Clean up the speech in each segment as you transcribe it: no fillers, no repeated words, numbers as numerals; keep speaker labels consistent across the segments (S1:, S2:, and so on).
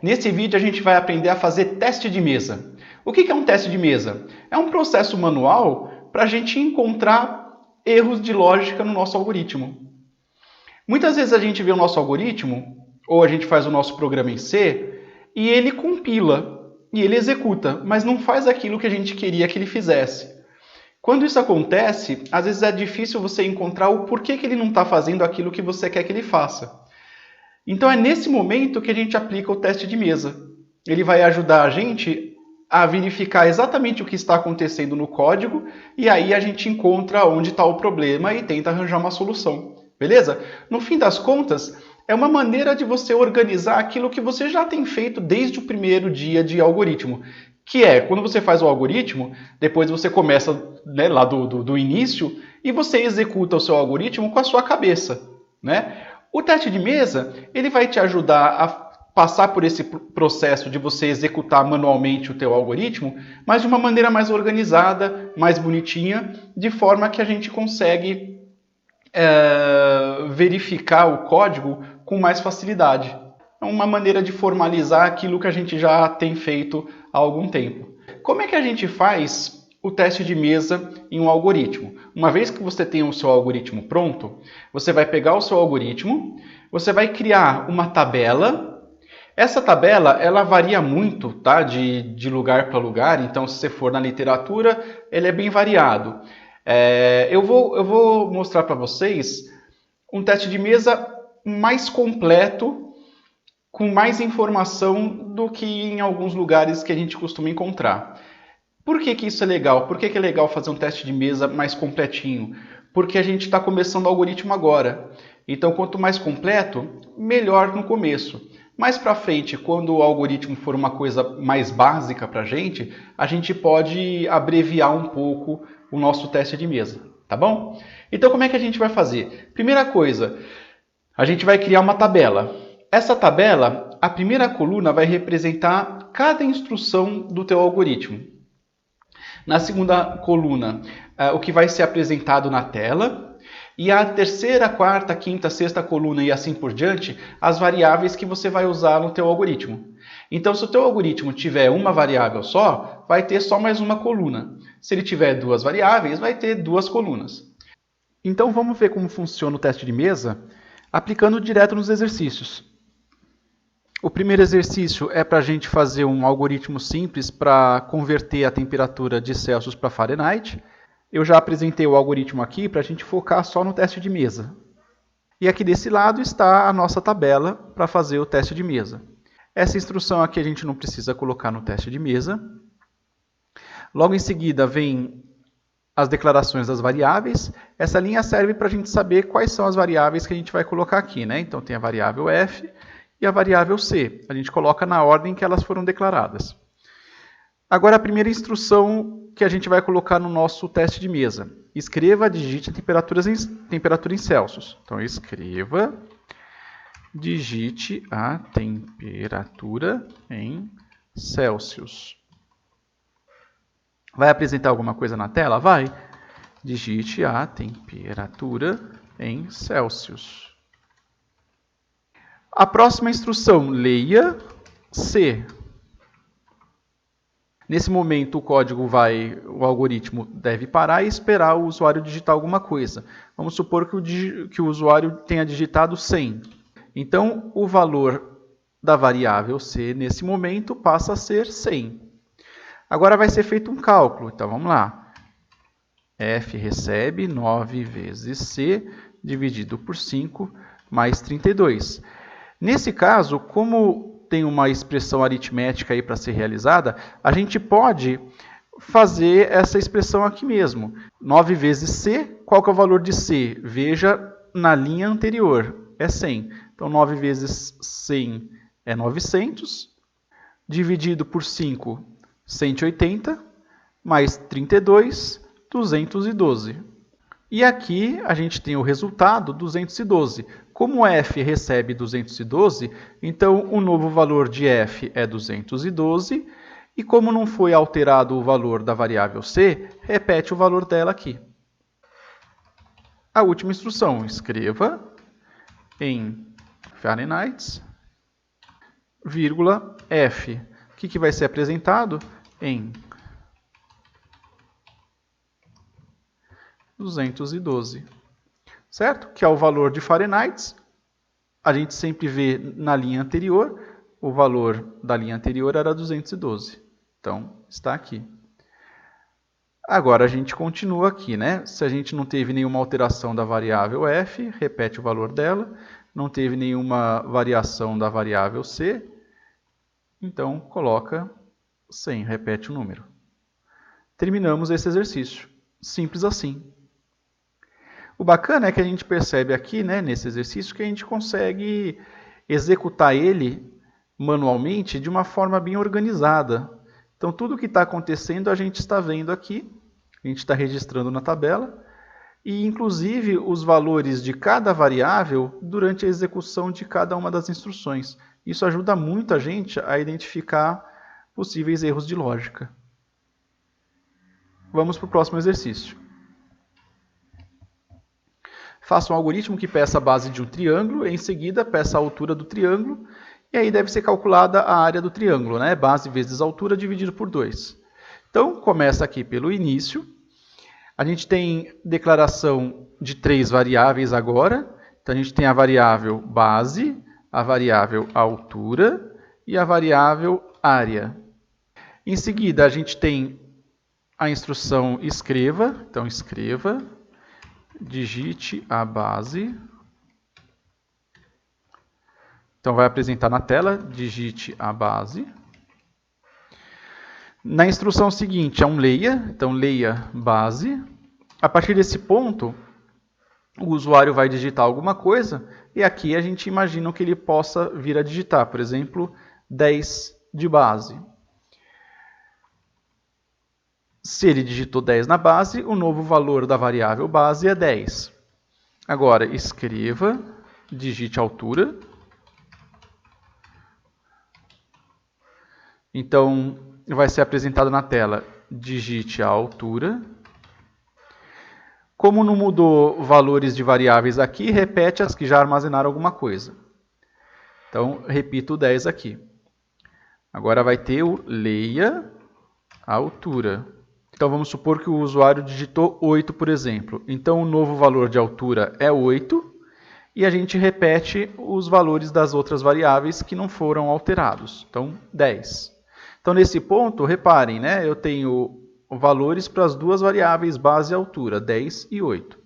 S1: Nesse vídeo a gente vai aprender a fazer teste de mesa. O que é um teste de mesa? É um processo manual para a gente encontrar erros de lógica no nosso algoritmo. Muitas vezes a gente vê o nosso algoritmo, ou a gente faz o nosso programa em C, e ele compila, e ele executa, mas não faz aquilo que a gente queria que ele fizesse. Quando isso acontece, às vezes é difícil você encontrar o porquê que ele não está fazendo aquilo que você quer que ele faça. Então é nesse momento que a gente aplica o teste de mesa. Ele vai ajudar a gente a verificar exatamente o que está acontecendo no código e aí a gente encontra onde está o problema e tenta arranjar uma solução. Beleza? No fim das contas, é uma maneira de você organizar aquilo que você já tem feito desde o primeiro dia de algoritmo. Que é, quando você faz o algoritmo, depois você começa lá do início e você executa o seu algoritmo com a sua cabeça. Né? O teste de mesa, ele vai te ajudar a passar por esse processo de você executar manualmente o teu algoritmo, mas de uma maneira mais organizada, mais bonitinha, de forma que a gente consegue verificar o código com mais facilidade. É uma maneira de formalizar aquilo que a gente já tem feito há algum tempo. Como é que a gente faz o teste de mesa em um algoritmo? Uma vez que você tem o seu algoritmo pronto, você vai pegar o seu algoritmo, você vai criar uma tabela. Essa tabela ela varia muito, tá? de lugar para lugar, então se você for na literatura, ele é bem variado. Eu vou mostrar para vocês um teste de mesa mais completo, com mais informação do que em alguns lugares que a gente costuma encontrar. Por que isso é legal? Por que é legal fazer um teste de mesa mais completinho? Porque a gente está começando o algoritmo agora. Então, quanto mais completo, melhor no começo. Mais para frente, quando o algoritmo for uma coisa mais básica para a gente pode abreviar um pouco o nosso teste de mesa, tá bom? Então, como é que a gente vai fazer? Primeira coisa, a gente vai criar uma tabela. Essa tabela, a primeira coluna vai representar cada instrução do teu algoritmo. Na segunda coluna, o que vai ser apresentado na tela. E a terceira, quarta, quinta, sexta coluna e assim por diante, as variáveis que você vai usar no teu algoritmo. Então, se o teu algoritmo tiver uma variável só, vai ter só mais uma coluna. Se ele tiver duas variáveis, vai ter duas colunas. Então, vamos ver como funciona o teste de mesa aplicando direto nos exercícios. O primeiro exercício é para a gente fazer um algoritmo simples para converter a temperatura de Celsius para Fahrenheit. Eu já apresentei o algoritmo aqui para a gente focar só no teste de mesa. E aqui desse lado está a nossa tabela para fazer o teste de mesa. Essa instrução aqui a gente não precisa colocar no teste de mesa. Logo em seguida vem as declarações das variáveis. Essa linha serve para a gente saber quais são as variáveis que a gente vai colocar aqui. Né? Então tem a variável f e a variável c. A gente coloca na ordem que elas foram declaradas. Agora a primeira instrução que a gente vai colocar no nosso teste de mesa. Escreva, digite a temperatura em Celsius. Então escreva, digite a temperatura em Celsius. Vai apresentar alguma coisa na tela? Vai. Digite a temperatura em Celsius. A próxima instrução, leia C. Nesse momento, o algoritmo deve parar e esperar o usuário digitar alguma coisa. Vamos supor que o usuário tenha digitado 100. Então, o valor da variável C, nesse momento, passa a ser 100. Agora vai ser feito um cálculo. Então, vamos lá. F recebe 9 vezes C dividido por 5 mais 32. Nesse caso, como tem uma expressão aritmética aí para ser realizada, a gente pode fazer essa expressão aqui mesmo. 9 vezes C, qual que é o valor de C? Veja na linha anterior, é 100. Então, 9 vezes 100 é 900, dividido por 5, 180, mais 32, 212. E aqui a gente tem o resultado 212. Como f recebe 212, então o novo valor de f é 212. E como não foi alterado o valor da variável c, repete o valor dela aqui. A última instrução, escreva em Fahrenheit, vírgula, F. O que vai ser apresentado? Em 212. Certo? Que é o valor de Fahrenheit. A gente sempre vê na linha anterior, o valor da linha anterior era 212. Então, está aqui. Agora a gente continua aqui, né? Se a gente não teve nenhuma alteração da variável f, repete o valor dela. Não teve nenhuma variação da variável c, então coloca 100, repete o número. Terminamos esse exercício. Simples assim. O bacana é que a gente percebe aqui, né, nesse exercício, que a gente consegue executar ele manualmente de uma forma bem organizada. Então, tudo o que está acontecendo a gente está vendo aqui, a gente está registrando na tabela, e inclusive os valores de cada variável durante a execução de cada uma das instruções. Isso ajuda muito a gente a identificar possíveis erros de lógica. Vamos para o próximo exercício. Faça um algoritmo que peça a base de um triângulo, e em seguida peça a altura do triângulo, e aí deve ser calculada a área do triângulo, né? Base vezes altura dividido por 2. Então, começa aqui pelo início. A gente tem declaração de 3 variáveis agora. Então, a gente tem a variável base, a variável altura e a variável área. Em seguida, a gente tem a instrução escreva. Então, escreva, digite a base. Então, vai apresentar na tela, digite a base. Na instrução seguinte, é um leia, então leia base. A partir desse ponto, o usuário vai digitar alguma coisa, e aqui a gente imagina que ele possa vir a digitar, por exemplo, 10 de base. Se ele digitou 10 na base, o novo valor da variável base é 10. Agora, escreva, digite a altura. Então, vai ser apresentado na tela, digite a altura. Como não mudou valores de variáveis aqui, repete as que já armazenaram alguma coisa. Então, repito o 10 aqui. Agora vai ter o leia a altura. Então, vamos supor que o usuário digitou 8, por exemplo. Então, o novo valor de altura é 8. E a gente repete os valores das outras variáveis que não foram alterados. Então, 10. Então, nesse ponto, reparem, né? Eu tenho valores para as duas variáveis base e altura, 10 e 8.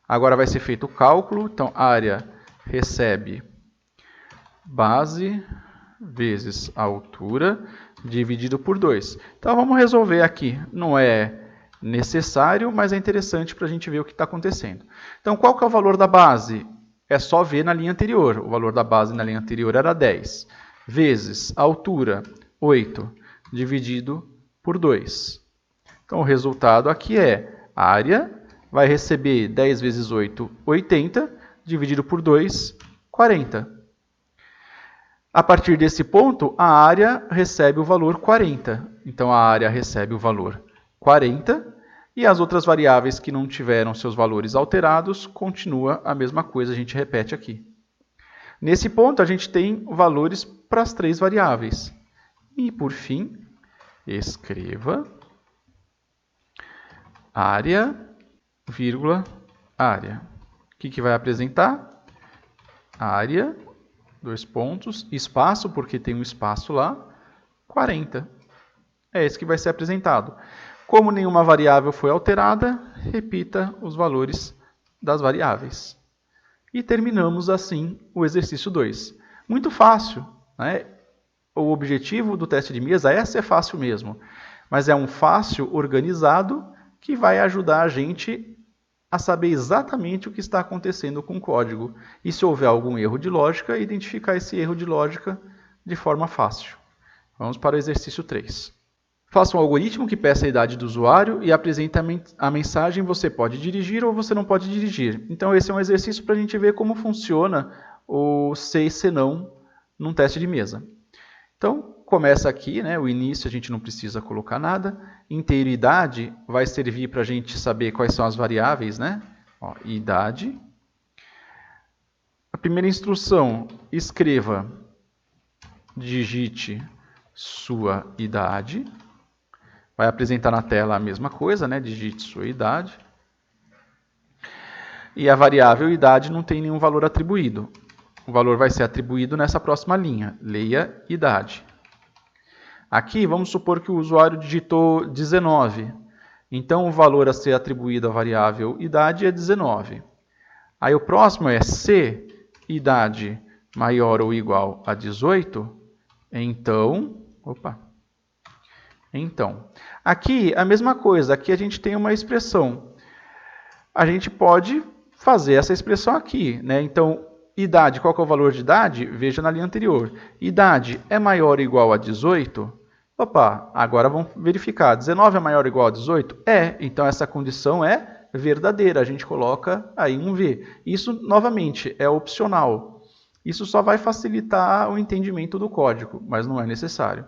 S1: Agora vai ser feito o cálculo. Então, área recebe base vezes a altura dividido por 2. Então, vamos resolver aqui. Não é necessário, mas é interessante para a gente ver o que está acontecendo. Então, qual que é o valor da base? É só ver na linha anterior. O valor da base na linha anterior era 10. Vezes a altura, 8, dividido por 2. Então, o resultado aqui é área vai receber 10 vezes 8, 80, dividido por 2, 40. A partir desse ponto, a área recebe o valor 40. Então, a área recebe o valor 40 e as outras variáveis que não tiveram seus valores alterados, continua a mesma coisa, a gente repete aqui. Nesse ponto, a gente tem valores para as 3 variáveis. E, por fim, escreva área, vírgula, área. O que vai apresentar? Área, 2 pontos, espaço, porque tem um espaço lá, 40. É esse que vai ser apresentado. Como nenhuma variável foi alterada, repita os valores das variáveis. E terminamos assim o exercício 2. Muito fácil, né? O objetivo do teste de mesa é ser fácil mesmo, mas é um fácil organizado que vai ajudar a gente a saber exatamente o que está acontecendo com o código. E se houver algum erro de lógica, identificar esse erro de lógica de forma fácil. Vamos para o exercício 3. Faça um algoritmo que peça a idade do usuário e apresente a mensagem você pode dirigir ou você não pode dirigir. Então, esse é um exercício para a gente ver como funciona o se e se não num teste de mesa. Então, começa aqui, né? O início a gente não precisa colocar nada. Inteiridade vai servir para a gente saber quais são as variáveis, né? Ó, idade. A primeira instrução, escreva digite sua idade. Vai apresentar na tela a mesma coisa, né? Digite sua idade. E a variável idade não tem nenhum valor atribuído. O valor vai ser atribuído nessa próxima linha. Leia idade. Aqui, vamos supor que o usuário digitou 19. Então, o valor a ser atribuído à variável idade é 19. Aí, o próximo é se idade maior ou igual a 18. Então, aqui a mesma coisa. Aqui a gente tem uma expressão. A gente pode fazer essa expressão aqui, né? Então, idade, qual que é o valor de idade? Veja na linha anterior. Idade é maior ou igual a 18? Agora vamos verificar. 19 é maior ou igual a 18? É, então essa condição é verdadeira. A gente coloca aí um V. Isso, novamente, é opcional. Isso só vai facilitar o entendimento do código, mas não é necessário.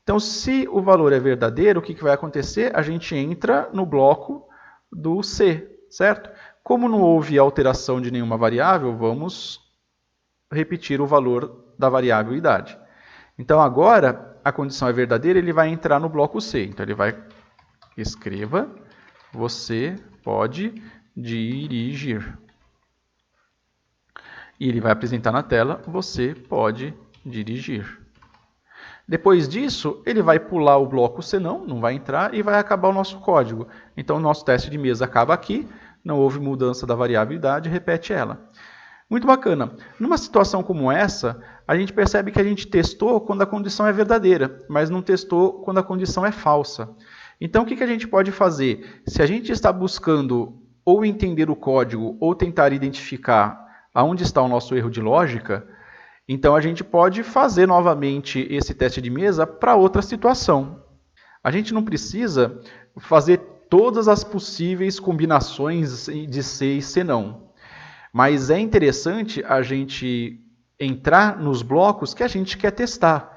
S1: Então, se o valor é verdadeiro, o que vai acontecer? A gente entra no bloco do C, certo? Como não houve alteração de nenhuma variável, vamos repetir o valor da variável idade. Então, agora, a condição é verdadeira, ele vai entrar no bloco C. Então, ele vai escreva, você pode dirigir. E ele vai apresentar na tela, você pode dirigir. Depois disso, ele vai pular o bloco senão, não vai entrar, e vai acabar o nosso código. Então, o nosso teste de mesa acaba aqui, não houve mudança da variável idade, repete ela. Muito bacana. Numa situação como essa, a gente percebe que a gente testou quando a condição é verdadeira, mas não testou quando a condição é falsa. Então, o que a gente pode fazer? Se a gente está buscando ou entender o código ou tentar identificar aonde está o nosso erro de lógica, então a gente pode fazer novamente esse teste de mesa para outra situação. A gente não precisa fazer todas as possíveis combinações de C e C não. Mas é interessante a gente entrar nos blocos que a gente quer testar.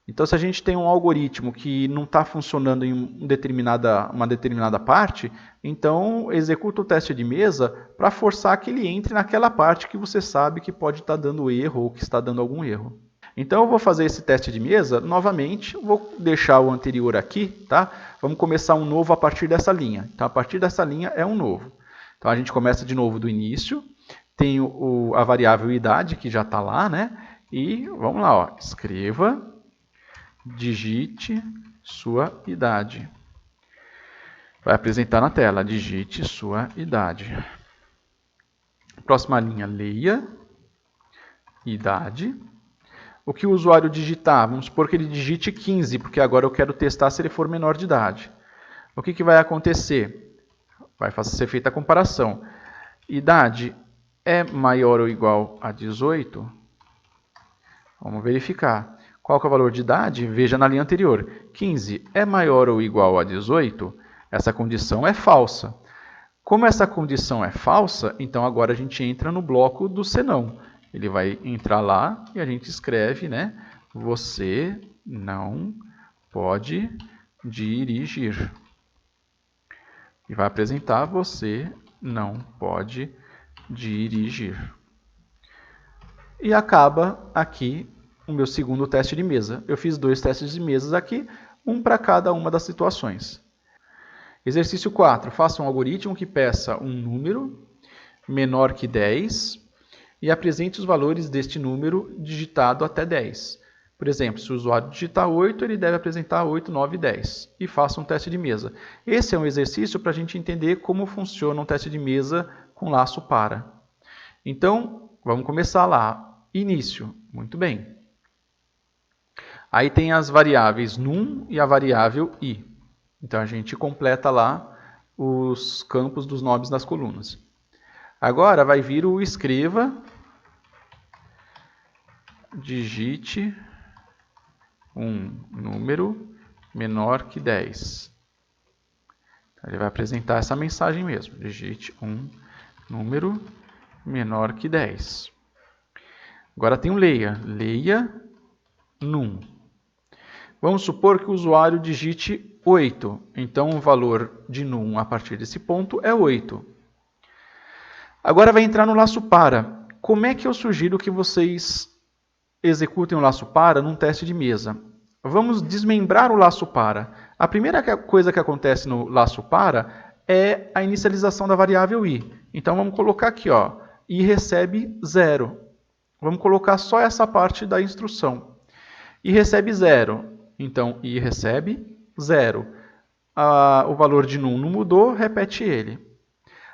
S1: Então, se a gente tem um algoritmo que não está funcionando em uma determinada parte, então executa o teste de mesa para forçar que ele entre naquela parte que você sabe que pode estar dando erro ou que está dando algum erro. Então, eu vou fazer esse teste de mesa novamente, vou deixar o anterior aqui, tá? Vamos começar um novo a partir dessa linha. Então, a partir dessa linha é um novo. Então, a gente começa de novo do início, tem a variável idade que já está lá, né? E vamos lá, ó, escreva, digite sua idade. Vai apresentar na tela, digite sua idade. Próxima linha, leia idade. O que o usuário digitar? Vamos supor que ele digite 15, porque agora eu quero testar se ele for menor de idade. O que vai acontecer? Vai ser feita a comparação. Idade é maior ou igual a 18? Vamos verificar. Qual que é o valor de idade? Veja na linha anterior. 15 é maior ou igual a 18? Essa condição é falsa. Como essa condição é falsa, então agora a gente entra no bloco do senão. Ele vai entrar lá e a gente escreve, né? Você não pode dirigir. E vai apresentar, você não pode dirigir. E acaba aqui o meu segundo teste de mesa. Eu fiz 2 testes de mesas aqui, um para cada uma das situações. Exercício 4. Faça um algoritmo que peça um número menor que 10 e apresente os valores deste número digitado até 10. Por exemplo, se o usuário digitar 8, ele deve apresentar 8, 9 e 10. E faça um teste de mesa. Esse é um exercício para a gente entender como funciona um teste de mesa com laço para. Então, vamos começar lá. Início. Muito bem. Aí tem as variáveis num e a variável i. Então, a gente completa lá os campos dos nomes das colunas. Agora, vai vir o escreva, digite um número menor que 10. Ele vai apresentar essa mensagem mesmo. Digite um número menor que 10. Agora tem o leia. Leia num. Vamos supor que o usuário digite 8. Então, o valor de num a partir desse ponto é 8. Agora vai entrar no laço para. Como é que eu sugiro que vocês executem o laço para num teste de mesa. Vamos desmembrar o laço para. A primeira coisa que acontece no laço para é a inicialização da variável i. Então vamos colocar aqui, ó, i recebe 0. Vamos colocar só essa parte da instrução. I recebe 0. Então i recebe 0. O valor de num não mudou, repete ele.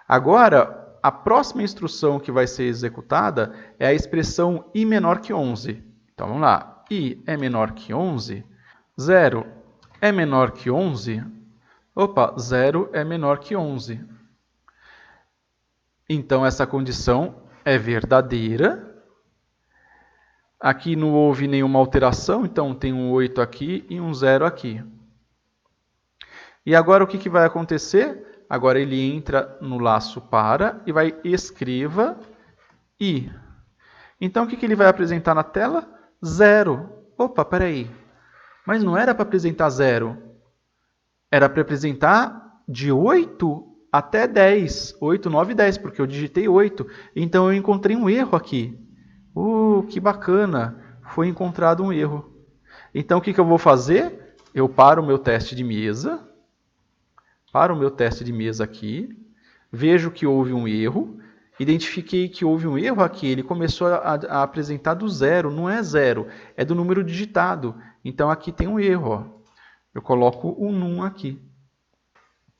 S1: Agora, a próxima instrução que vai ser executada é a expressão i menor que 11. Então, vamos lá. I é menor que 11. 0 é menor que 11. Opa, 0 é menor que 11. Então, essa condição é verdadeira. Aqui não houve nenhuma alteração, então tem um 8 aqui e um 0 aqui. E agora o que vai acontecer? Agora ele entra no laço para e vai escreva i. Então o que ele vai apresentar na tela? 0. Opa, peraí. Mas não era para apresentar 0. Era para apresentar de 8 até 10. 8, 9, 10, porque eu digitei 8. Então eu encontrei um erro aqui. Que bacana. Foi encontrado um erro. Então o que eu vou fazer? Eu paro o meu teste de mesa. Para o meu teste de mesa aqui, vejo que houve um erro, identifiquei que houve um erro aqui, ele começou a apresentar do 0, não é 0, é do número digitado. Então aqui tem um erro, ó. Eu coloco um num aqui.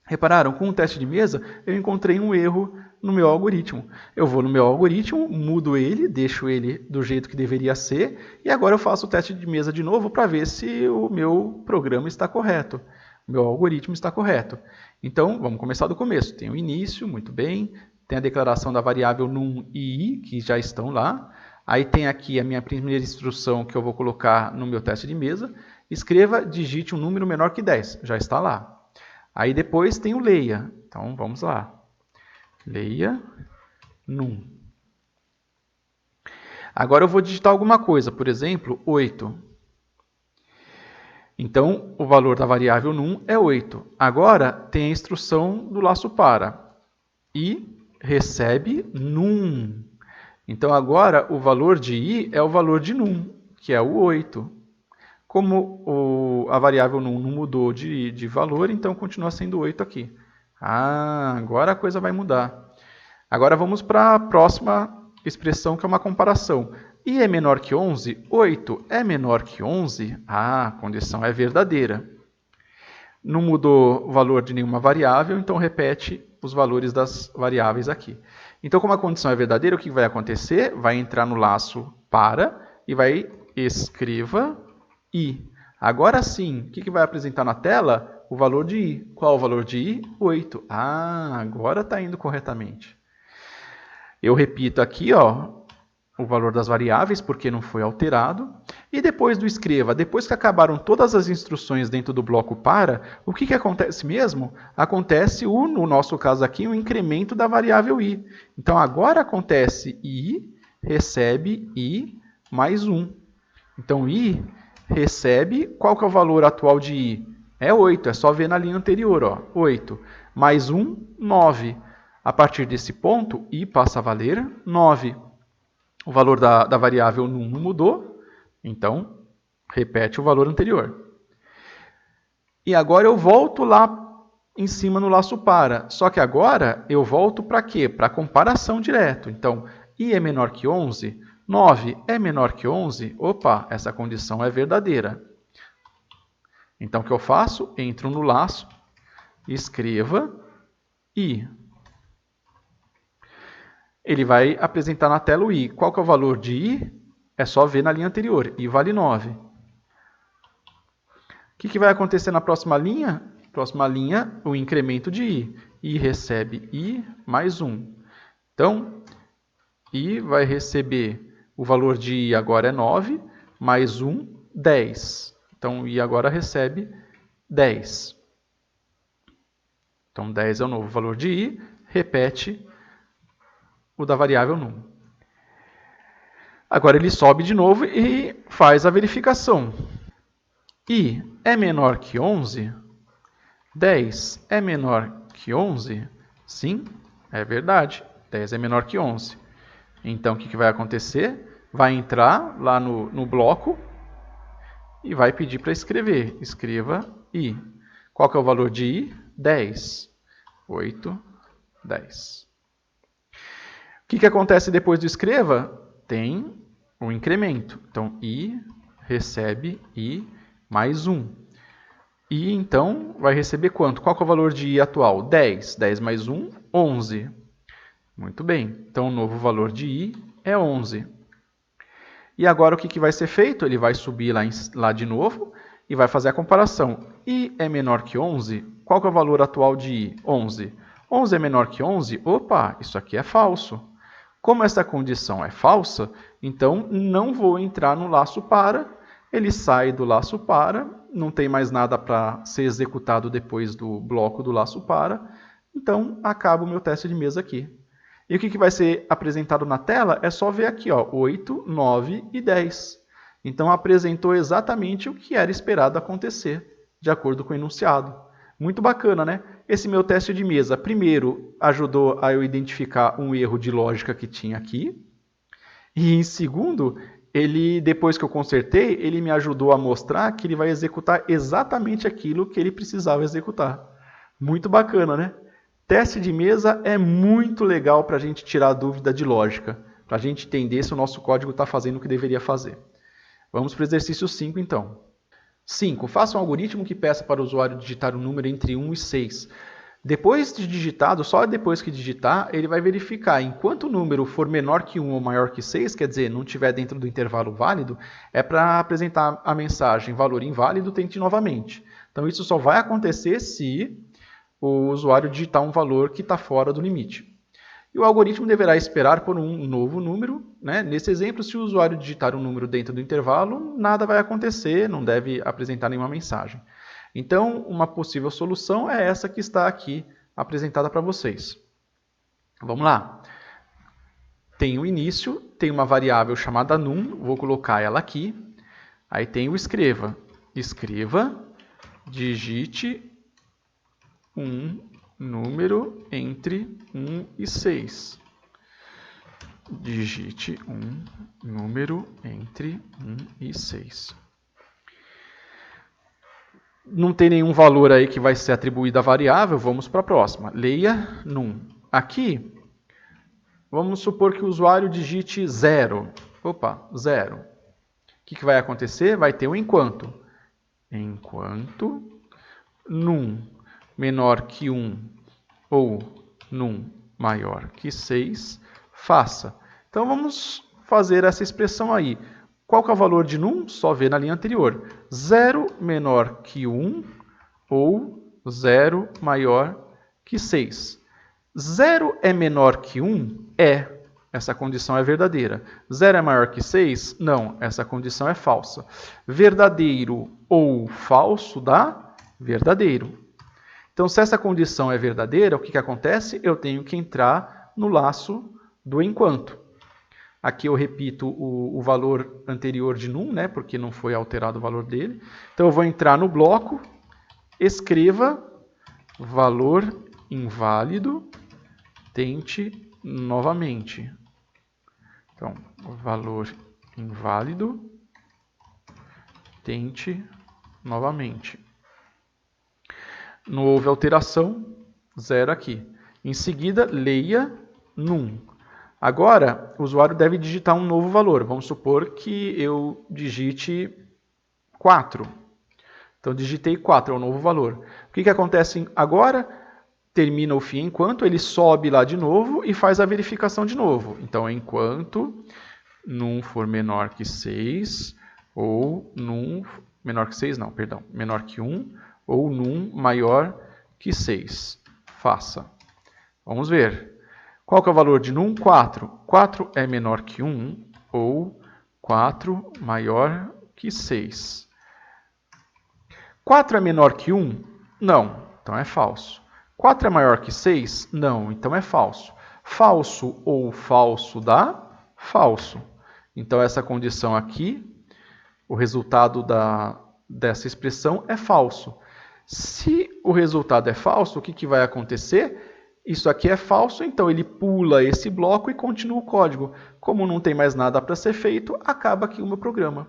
S1: Repararam, com o teste de mesa, eu encontrei um erro no meu algoritmo. Eu vou no meu algoritmo, mudo ele, deixo ele do jeito que deveria ser, e agora eu faço o teste de mesa de novo para ver se o meu programa está correto. Meu algoritmo está correto. Então, vamos começar do começo. Tem o início, muito bem. Tem a declaração da variável num e i, que já estão lá. Aí tem aqui a minha primeira instrução que eu vou colocar no meu teste de mesa. Escreva, digite um número menor que 10. Já está lá. Aí depois tem o leia. Então, vamos lá. Leia num. Agora eu vou digitar alguma coisa. Por exemplo, 8. Então, o valor da variável num é 8. Agora, tem a instrução do laço para. I recebe num. Então, agora, o valor de i é o valor de num, que é o 8. Como a variável num não mudou de valor, então continua sendo 8 aqui. Agora a coisa vai mudar. Agora vamos para a próxima expressão, que é uma comparação. I é menor que 11? 8 é menor que 11? A condição é verdadeira. Não mudou o valor de nenhuma variável, então repete os valores das variáveis aqui. Então, como a condição é verdadeira, o que vai acontecer? Vai entrar no laço para e vai escreva i. Agora sim, o que vai apresentar na tela? O valor de i. Qual o valor de i? 8. Agora está indo corretamente. Eu repito aqui, ó, o valor das variáveis, porque não foi alterado. E depois do escreva, depois que acabaram todas as instruções dentro do bloco para, o que acontece mesmo? Acontece, no nosso caso aqui, o incremento da variável i. Então, agora acontece i recebe i mais 1. Então, i recebe, qual que é o valor atual de i? É 8, é só ver na linha anterior, ó, 8. Mais 1, 9. A partir desse ponto, i passa a valer 9. O valor da variável num não mudou, então repete o valor anterior. E agora eu volto lá em cima no laço para. Só que agora eu volto para quê? Para a comparação direto. Então, i é menor que 11, 9 é menor que 11. Opa, essa condição é verdadeira. Então, o que eu faço? Entro no laço, escreva i. Ele vai apresentar na tela o i. Qual que é o valor de i? É só ver na linha anterior. i vale 9. O que vai acontecer na próxima linha? Próxima linha, o incremento de i. i recebe i mais 1. Então, i vai receber, o valor de i agora é 9, mais 1, 10. Então, i agora recebe 10. Então, 10 é o novo valor de i, repete o da variável num. Agora ele sobe de novo e faz a verificação. I é menor que 11? 10 é menor que 11? Sim, é verdade. 10 é menor que 11. Então, o que vai acontecer? vai entrar lá no bloco e vai pedir para escrever. Escreva I. Qual que é o valor de I? 10. 8, 10. O que acontece depois do escreva? Tem um incremento. Então, I recebe I mais 1. I, então, vai receber quanto? Qual que é o valor de I atual? 10. 10 mais 1, 11. Muito bem. Então, o novo valor de I é 11. E agora o que vai ser feito? Ele vai subir lá de novo e vai fazer a comparação. I é menor que 11? Qual que é o valor atual de I? 11. 11 é menor que 11? Opa, isso aqui é falso. Como essa condição é falsa, então não vou entrar no laço para. Ele sai do laço para, não tem mais nada para ser executado depois do bloco do laço para. Então, acaba o meu teste de mesa aqui. E o que vai ser apresentado na tela é só ver aqui, ó, 8, 9 e 10. Então, apresentou exatamente o que era esperado acontecer, de acordo com o enunciado. Muito bacana, né? Esse meu teste de mesa, primeiro, ajudou a eu identificar um erro de lógica que tinha aqui. E, em segundo, depois que eu consertei, ele me ajudou a mostrar que ele vai executar exatamente aquilo que ele precisava executar. Muito bacana, né? Teste de mesa é muito legal para a gente tirar a dúvida de lógica, para a gente entender se o nosso código está fazendo o que deveria fazer. Vamos para o exercício 5, então. 5. Faça um algoritmo que peça para o usuário digitar um número entre 1 e 6. Depois de digitado, só depois que digitar, ele vai verificar. Enquanto o número for menor que 1 ou maior que 6, quer dizer, não estiver dentro do intervalo válido, é para apresentar a mensagem valor inválido, tente novamente. Então, isso só vai acontecer se o usuário digitar um valor que está fora do limite. E o algoritmo deverá esperar por um novo número. Né? Nesse exemplo, se o usuário digitar um número dentro do intervalo, nada vai acontecer, não deve apresentar nenhuma mensagem. Então, uma possível solução é essa que está aqui apresentada para vocês. Vamos lá. Tem o início, tem uma variável chamada num, vou colocar ela aqui. Aí tem o escreva. Escreva, digite um número entre 1 e 6. Digite um número entre 1 e 6. Não tem nenhum valor aí que vai ser atribuído à variável, vamos para a próxima. Leia num. Aqui, vamos supor que o usuário digite 0. Opa, 0. O que vai acontecer? Vai ter um enquanto. Enquanto num menor que 1 ou num maior que 6, faça. Então, vamos fazer essa expressão aí. Qual que é o valor de num? Só ver na linha anterior. 0 menor que 1 ou 0 maior que 6. 0 é menor que 1? É. Essa condição é verdadeira. 0 é maior que 6? Não. Essa condição é falsa. Verdadeiro ou falso dá verdadeiro. Então, se essa condição é verdadeira, o que acontece? Eu tenho que entrar no laço do enquanto. Aqui eu repito o valor anterior de num, né, porque não foi alterado o valor dele. Então, eu vou entrar no bloco, escreva valor inválido, tente novamente. Então, valor inválido, tente novamente. Não houve alteração, 0 aqui. Em seguida, leia num. Agora, o usuário deve digitar um novo valor. Vamos supor que eu digite 4. Então, digitei 4, é o novo valor. O que acontece agora? Termina o fim enquanto, ele sobe lá de novo e faz a verificação de novo. Então, enquanto num for menor que 6, ou num... Menor que 6 não, perdão. Menor que 1, ou num maior que 6. Faça. Vamos ver. Qual que é o valor de num? 4. 4 é menor que 1 ou 4 maior que 6. 4 é menor que 1? Não, então é falso. 4 é maior que 6? Não, então é falso. Falso ou falso dá falso. Então essa condição aqui, o resultado dessa expressão é falso. Se o resultado é falso, o que vai acontecer? Isso aqui é falso, então ele pula esse bloco e continua o código. Como não tem mais nada para ser feito, acaba aqui o meu programa.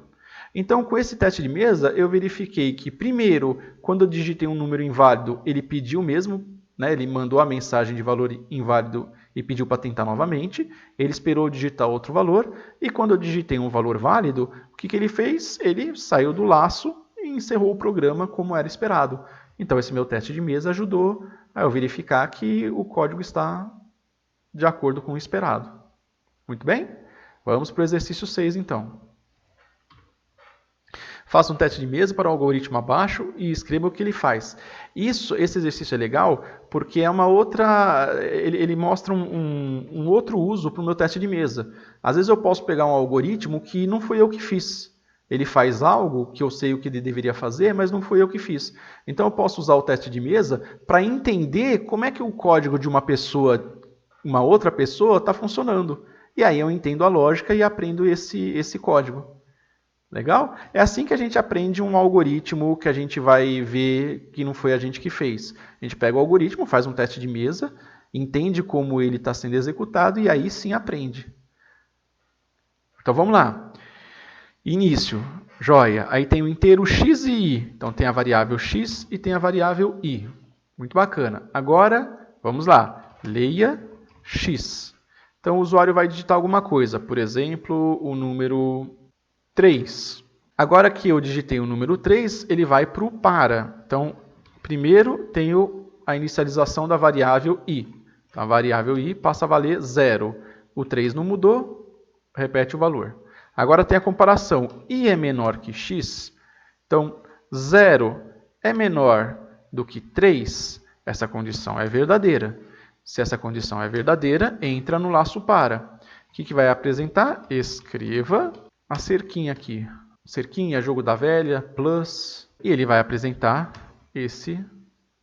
S1: Então, com esse teste de mesa, eu verifiquei que, primeiro, quando eu digitei um número inválido, ele pediu mesmo, né? Ele mandou a mensagem de valor inválido e pediu para tentar novamente. Ele esperou digitar outro valor. E quando eu digitei um valor válido, o que ele fez? Ele saiu do laço e encerrou o programa como era esperado. Então, esse meu teste de mesa ajudou a eu verificar que o código está de acordo com o esperado. Muito bem? Vamos para o exercício 6, então. Faça um teste de mesa para o algoritmo abaixo e escreva o que ele faz. Esse exercício é legal porque é uma outra, ele mostra um outro uso para o meu teste de mesa. Às vezes eu posso pegar um algoritmo que não fui eu que fiz. Ele faz algo que eu sei o que ele deveria fazer, mas não fui eu que fiz. Então eu posso usar o teste de mesa para entender como é que o código de uma outra pessoa está funcionando. E aí eu entendo a lógica e aprendo esse código. Legal? É assim que a gente aprende um algoritmo que a gente vai ver que não foi a gente que fez. A gente pega o algoritmo, faz um teste de mesa, entende como ele está sendo executado e aí sim aprende. Então vamos lá. Início, joia. Aí tem o inteiro x e y. Então tem a variável x e tem a variável y. Muito bacana. Agora, vamos lá. Leia x. Então o usuário vai digitar alguma coisa. Por exemplo, o número 3. Agora que eu digitei o número 3, ele vai para o para. Então, primeiro tenho a inicialização da variável i. A variável i passa a valer 0. O 3 não mudou, repete o valor. Agora tem a comparação. I é menor que x. Então, 0 é menor do que 3. Essa condição é verdadeira. Se essa condição é verdadeira, entra no laço para. O que vai apresentar? Escreva a cerquinha aqui. Cerquinha, jogo da velha, plus. E ele vai apresentar esse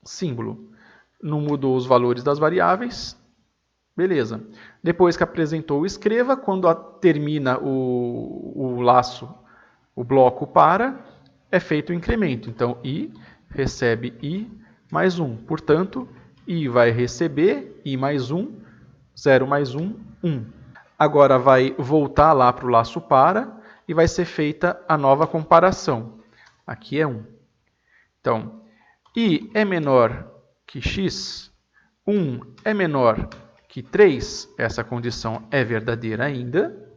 S1: símbolo. Não mudou os valores das variáveis. Beleza. Depois que apresentou o escreva, quando termina o laço, o bloco para, é feito o incremento. Então, i recebe i mais 1. Portanto, i vai receber i mais 1, 0 mais 1, 1. Agora vai voltar lá para o laço para e vai ser feita a nova comparação. Aqui é 1. Então, i é menor que x, 1 é menor que 3, essa condição é verdadeira ainda.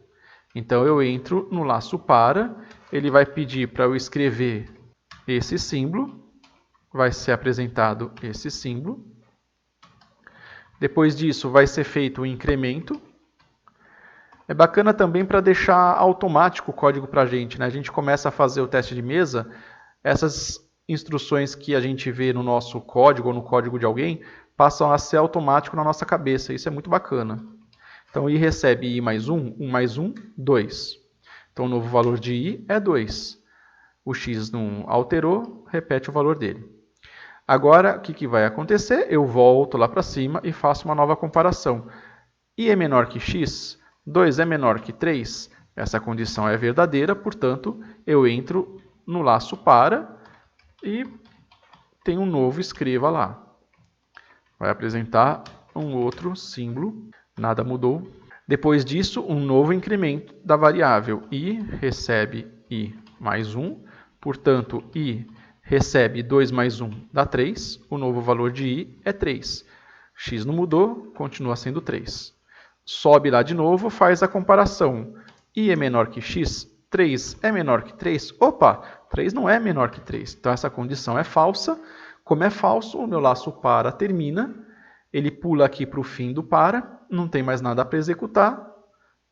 S1: Então, eu entro no laço para, ele vai pedir para eu escrever esse símbolo, vai ser apresentado esse símbolo. Depois disso, vai ser feito o incremento. É bacana também para deixar automático o código para a gente, né? A gente começa a fazer o teste de mesa, essas instruções que a gente vê no nosso código ou no código de alguém, passam a ser automático na nossa cabeça. Isso é muito bacana. Então, i recebe i mais 1, 1 mais 1, 2. Então, o novo valor de i é 2. O x não alterou, repete o valor dele. Agora, o que vai acontecer? Eu volto lá para cima e faço uma nova comparação. I é menor que x, 2 é menor que 3. Essa condição é verdadeira, portanto, eu entro no laço para e tem um novo escreva lá. Vai apresentar um outro símbolo, nada mudou. Depois disso, um novo incremento da variável i recebe i mais 1, portanto, i recebe 2 mais 1 dá 3, o novo valor de i é 3. X não mudou, continua sendo 3. Sobe lá de novo, faz a comparação. I é menor que x, 3 é menor que 3. Opa, 3 não é menor que 3. Então, essa condição é falsa. Como é falso, o meu laço para termina. Ele pula aqui para o fim do para, não tem mais nada para executar.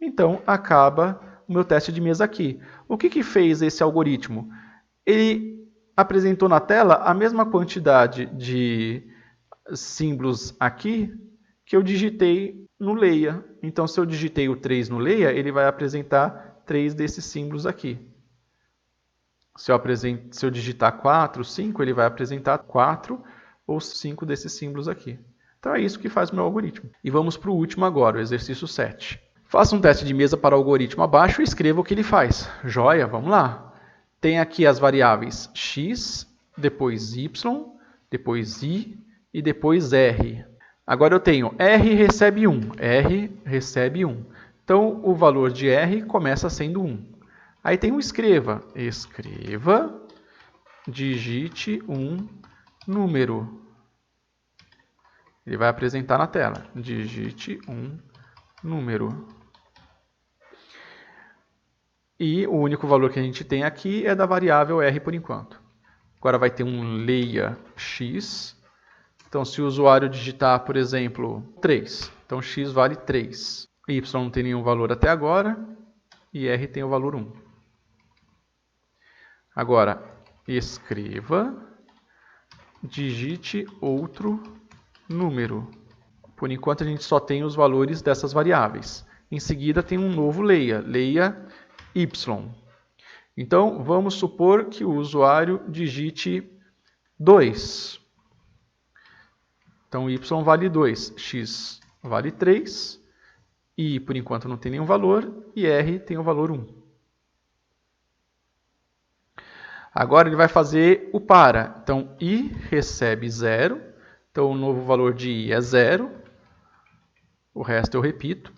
S1: Então, acaba o meu teste de mesa aqui. O que fez esse algoritmo? Ele apresentou na tela a mesma quantidade de símbolos aqui que eu digitei no leia. Então, se eu digitei o 3 no leia, ele vai apresentar 3 desses símbolos aqui. Se eu digitar 4, 5, ele vai apresentar 4 ou 5 desses símbolos aqui. Então, é isso que faz o meu algoritmo. E vamos para o último agora, o exercício 7. Faça um teste de mesa para o algoritmo abaixo e escreva o que ele faz. Joia, vamos lá. Tem aqui as variáveis x, depois y, depois i e depois r. Agora eu tenho R recebe 1, R recebe 1. Então, o valor de R começa sendo 1. Aí tem um escreva. Escreva, digite um número. Ele vai apresentar na tela. Digite um número. E o único valor que a gente tem aqui é da variável R por enquanto. Agora vai ter um leia x. Então, se o usuário digitar, por exemplo, 3, então x vale 3. Y não tem nenhum valor até agora e R tem o valor 1. Agora, escreva, digite outro número. Por enquanto, a gente só tem os valores dessas variáveis. Em seguida, tem um novo leia, leia y. Então, vamos supor que o usuário digite 2. Então, y vale 2, x vale 3, i por enquanto não tem nenhum valor, e r tem o valor 1. Agora ele vai fazer o para. Então, i recebe 0, então o novo valor de i é 0, o resto eu repito.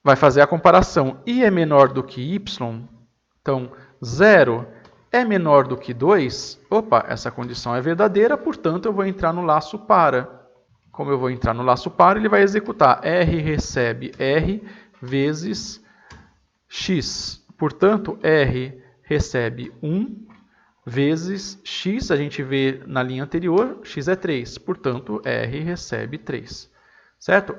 S1: Vai fazer a comparação, i é menor do que y, então 0 é menor do que 2, opa, essa condição é verdadeira, portanto eu vou entrar no laço para. Como eu vou entrar no laço para, ele vai executar R recebe R vezes X. Portanto, R recebe 1 vezes X, a gente vê na linha anterior, X é 3. Portanto, R recebe 3. Certo?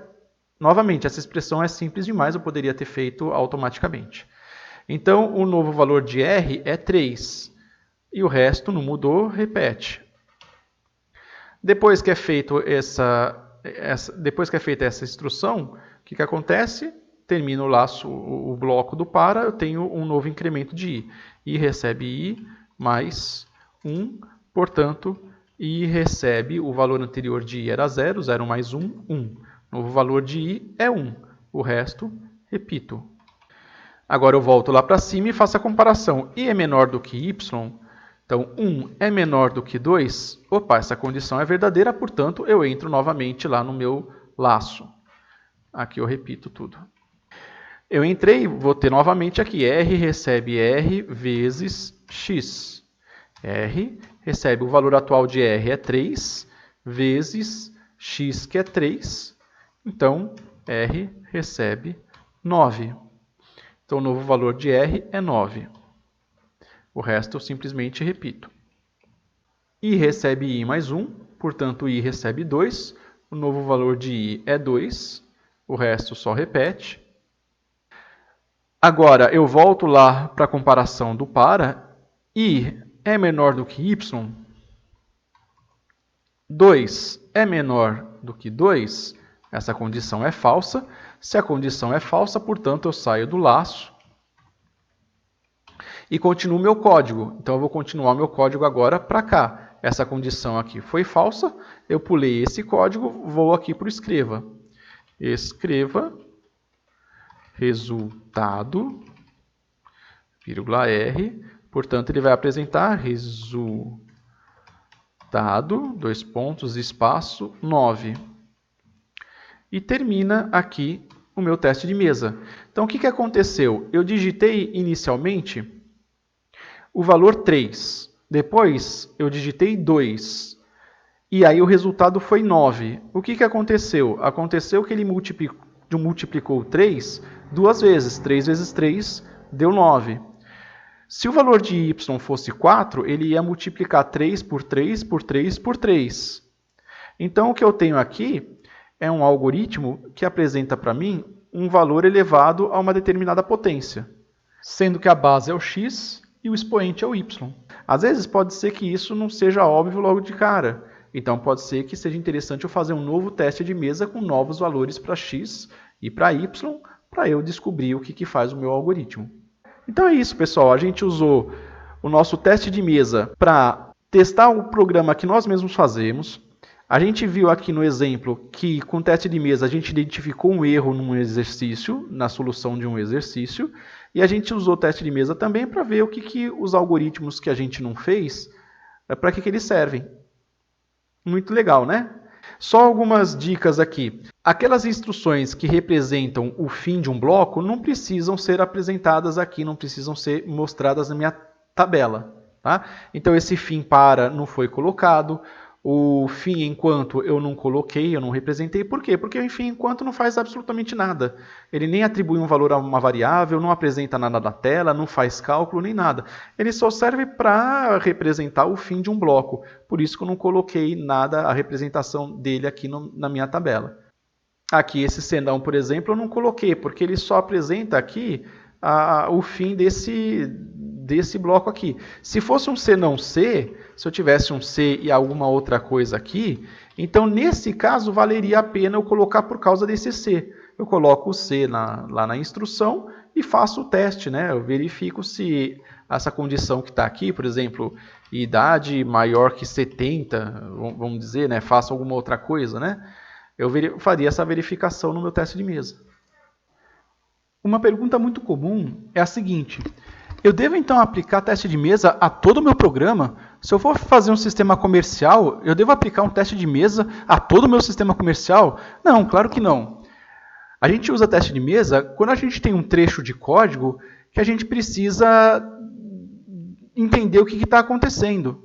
S1: Novamente, essa expressão é simples demais, eu poderia ter feito automaticamente. Então, o novo valor de R é 3. E o resto não mudou, repete. Depois que é feita essa instrução, o que acontece? Termina o laço, o bloco do para, eu tenho um novo incremento de i. I recebe i mais 1, portanto, i recebe, o valor anterior de i era 0, 0 mais 1, 1. O novo valor de i é 1, o resto, repito. Agora eu volto lá para cima e faço a comparação. I é menor do que y, então 1 é menor do que 2. Opa, essa condição é verdadeira, portanto eu entro novamente lá no meu laço. Aqui eu repito tudo. Eu entrei, vou ter novamente aqui, R recebe R vezes X. R recebe, o valor atual de R é 3, vezes X, que é 3. Então, R recebe 9. Então, o novo valor de R é 9. O resto eu simplesmente repito. I recebe I mais 1, portanto, I recebe 2. O novo valor de I é 2. O resto só repete. Agora, eu volto lá para a comparação do para. I é menor do que Y. 2 é menor do que 2. Essa condição é falsa. Se a condição é falsa, portanto, eu saio do laço e continuo meu código. Então, eu vou continuar meu código agora para cá. Essa condição aqui foi falsa. Eu pulei esse código, vou aqui para o escreva. Escreva resultado, vírgula R. Portanto, ele vai apresentar resultado, 2 pontos, espaço, 9. E termina aqui o meu teste de mesa. Então, o que aconteceu? Eu digitei inicialmente o valor 3. Depois, eu digitei 2. E aí, o resultado foi 9. O que aconteceu? Aconteceu que ele multiplicou 3 duas vezes. 3 vezes 3 deu 9. Se o valor de y fosse 4, ele ia multiplicar 3 por 3 por 3 por 3. Então, o que eu tenho aqui é um algoritmo que apresenta para mim um valor elevado a uma determinada potência, sendo que a base é o x e o expoente é o y. Às vezes pode ser que isso não seja óbvio logo de cara. Então pode ser que seja interessante eu fazer um novo teste de mesa com novos valores para x e para y, para eu descobrir o que faz o meu algoritmo. Então é isso, pessoal. A gente usou o nosso teste de mesa para testar o programa que nós mesmos fazemos. A gente viu aqui no exemplo que com o teste de mesa a gente identificou um erro num exercício, na solução de um exercício, e a gente usou o teste de mesa também para ver o que os algoritmos que a gente não fez, para que eles servem. Muito legal, né? Só algumas dicas aqui. Aquelas instruções que representam o fim de um bloco não precisam ser apresentadas aqui, não precisam ser mostradas na minha tabela. Tá? Então esse fim para não foi colocado, o fim enquanto eu não coloquei, eu não representei. Por quê? Porque o fim enquanto não faz absolutamente nada. Ele nem atribui um valor a uma variável, não apresenta nada na tela, não faz cálculo, nem nada. Ele só serve para representar o fim de um bloco. Por isso que eu não coloquei nada, a representação dele aqui na minha tabela. Aqui esse senão, por exemplo, eu não coloquei, porque ele só apresenta aqui o fim desse bloco aqui. Se fosse um senão C, se eu tivesse um C e alguma outra coisa aqui, então nesse caso valeria a pena eu colocar por causa desse C. Eu coloco o C lá na instrução e faço o teste, né? Eu verifico se essa condição que está aqui, por exemplo, idade maior que 70, vamos dizer, né? Faço alguma outra coisa, né? Eu faria essa verificação no meu teste de mesa. Uma pergunta muito comum é a seguinte: eu devo então aplicar teste de mesa a todo o meu programa? Se eu for fazer um sistema comercial, eu devo aplicar um teste de mesa a todo o meu sistema comercial? Não, claro que não. A gente usa teste de mesa quando a gente tem um trecho de código que a gente precisa entender o que está acontecendo.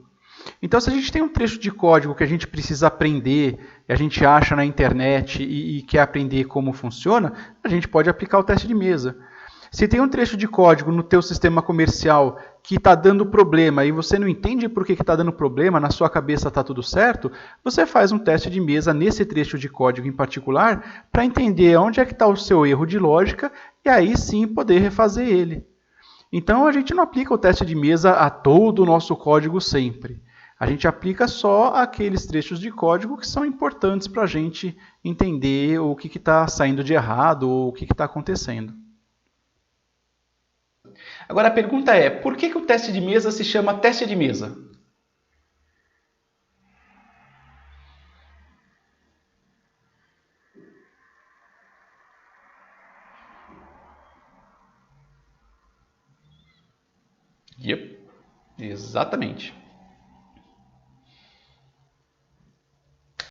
S1: Então, se a gente tem um trecho de código que a gente precisa aprender, e a gente acha na internet e quer aprender como funciona, a gente pode aplicar o teste de mesa. Se tem um trecho de código no teu sistema comercial que está dando problema e você não entende por que está dando problema, na sua cabeça está tudo certo, você faz um teste de mesa nesse trecho de código em particular para entender onde é que está o seu erro de lógica e aí sim poder refazer ele. Então, a gente não aplica o teste de mesa a todo o nosso código sempre. A gente aplica só aqueles trechos de código que são importantes para a gente entender o que está saindo de errado ou o que está acontecendo. Agora a pergunta é, por que o teste de mesa se chama teste de mesa? Yep, exatamente.